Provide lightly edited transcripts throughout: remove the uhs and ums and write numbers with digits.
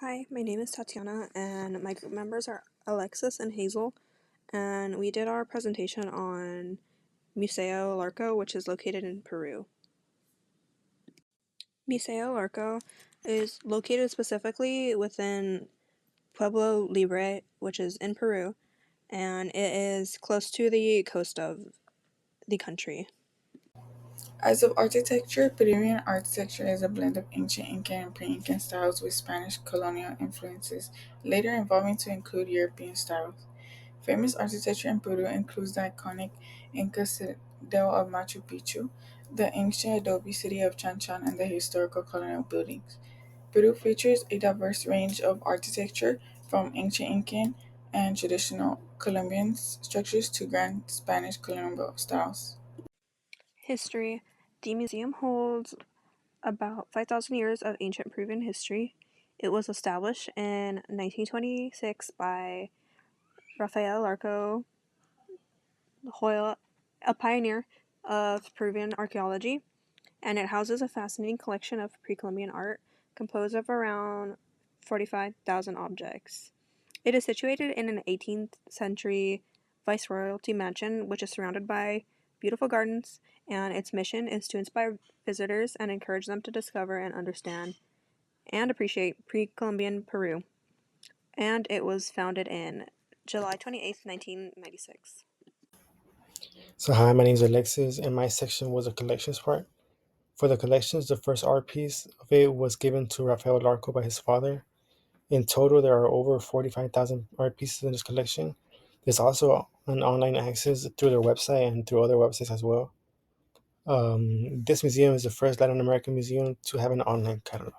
Hi, my name is Tatiana, and my group members are Alexis and Hazel, and we did our presentation on Museo Larco, which is located in Peru. Museo Larco is located specifically within Pueblo Libre, which is in Peru, and it is close to the coast of the country. As of architecture, Peruvian architecture is a blend of ancient Incan and pre-Incan styles with Spanish colonial influences, later evolving to include European styles. Famous architecture in Peru includes the iconic Inca citadel of Machu Picchu, the ancient adobe city of Chan Chan, and the historical colonial buildings. Peru features a diverse range of architecture, from ancient Incan and traditional Colombian structures to grand Spanish colonial styles. History. The museum holds about 5,000 years of ancient Peruvian history. It was established in 1926 by Rafael Larco Hoyle, a pioneer of Peruvian archaeology, and it houses a fascinating collection of pre-Columbian art composed of around 45,000 objects. It is situated in an 18th century viceroyalty mansion, which is surrounded by beautiful gardens, and its mission is to inspire visitors and encourage them to discover and understand and appreciate pre-Columbian Peru. And it was founded in July 28th, 1996. So hi, my name is Alexis, and my section was a collections part. For the collections, the first art piece of it was given to Rafael Larco by his father. In total, there are over 45,000 art pieces in this collection. There's also an online access through their website and through other websites as well. This museum is the first Latin American museum to have an online catalog.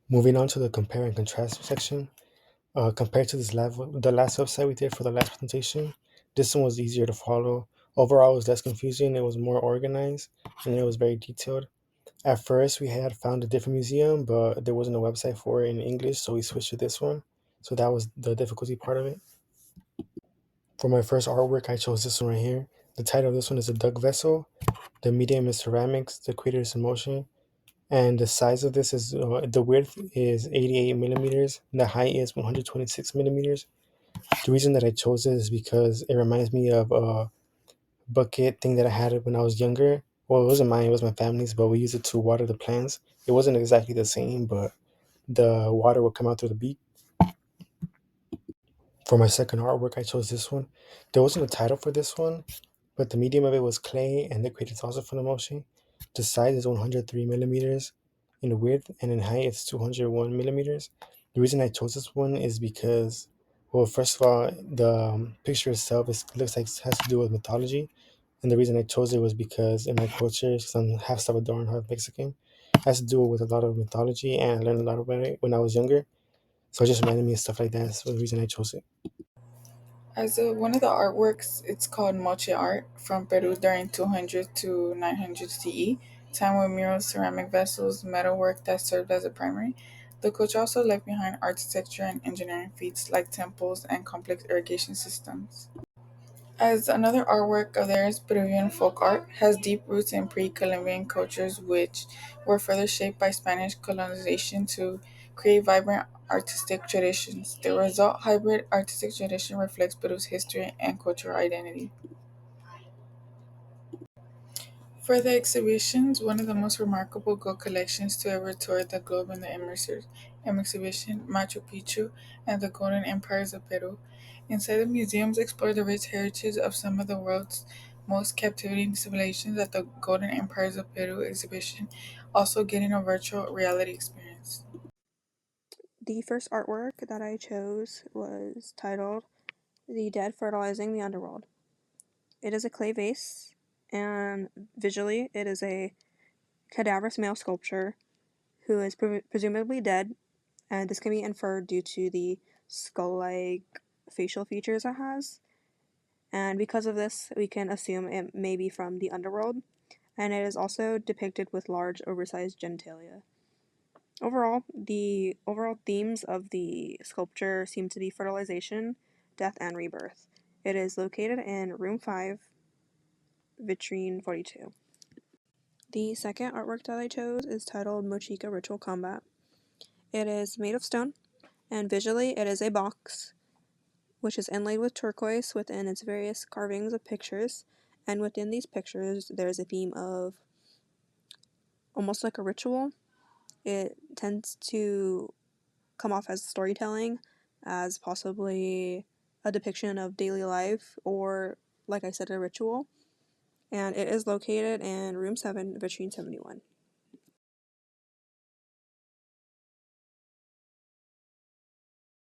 Moving on to the compare and contrast section, compared to the last website we did for the last presentation, this one was easier to follow. Overall, it was less confusing, it was more organized, and it was very detailed. At first, we had found a different museum, but there wasn't a website for it in English, so we switched to this one. So that was the difficulty part of it. For my first artwork, I chose this one right here. The title of this one is A Duck Vessel. The medium is ceramics, the creator is emotion, and the size of this is the width is 88 millimeters, and the height is 126 millimeters. The reason that I chose it is because it reminds me of a bucket thing that I had when I was younger. Well, it wasn't mine, it was my family's, but we used it to water the plants. It wasn't exactly the same, but the water would come out through the beak. For my second artwork, I chose this one. There wasn't a title for this one, but the medium of it was clay, and the creator is also from emotion. The size is 103 millimeters in width, and in height, it's 201 millimeters. The reason I chose this one is because, well, first of all, the picture itself looks like it has to do with mythology. And the reason I chose it was because in my culture, since I'm half Salvadoran, half Mexican, it has to do with a lot of mythology, and I learned a lot about it when I was younger. So it just reminded me of stuff like that. That's the reason I chose it. One of the artworks, it's called Moche art from Peru during 200 to 900 CE, time with murals, ceramic vessels, metalwork that served as a primary. The culture also left behind architecture and engineering feats like temples and complex irrigation systems. As another artwork of theirs, Peruvian folk art has deep roots in pre-Columbian cultures, which were further shaped by Spanish colonization to create vibrant artistic traditions. The result, hybrid artistic tradition, reflects Peru's history and cultural identity. For the exhibitions, one of the most remarkable gold collections to ever tour the globe in the immersive exhibition, Machu Picchu and the Golden Empires of Peru. Inside the museums explore the rich heritage of some of the world's most captivating civilizations at the Golden Empires of Peru exhibition, also getting a virtual reality experience. The first artwork that I chose was titled The Dead Fertilizing the Underworld. It is a clay vase, and visually, it is a cadaverous male sculpture who is presumably dead, and this can be inferred due to the skull like facial features it has. And because of this, we can assume it may be from the underworld, and it is also depicted with large, oversized genitalia. Overall, the overall themes of the sculpture seem to be fertilization, death, and rebirth. It is located in room 5, vitrine 42. The second artwork that I chose is titled Mochika Ritual Combat. It is made of stone, and visually it is a box, which is inlaid with turquoise within its various carvings of pictures. And within these pictures, there's a theme of almost like a ritual. It tends to come off as storytelling, as possibly a depiction of daily life, or, like I said, a ritual. And it is located in room 7, vitrine 71.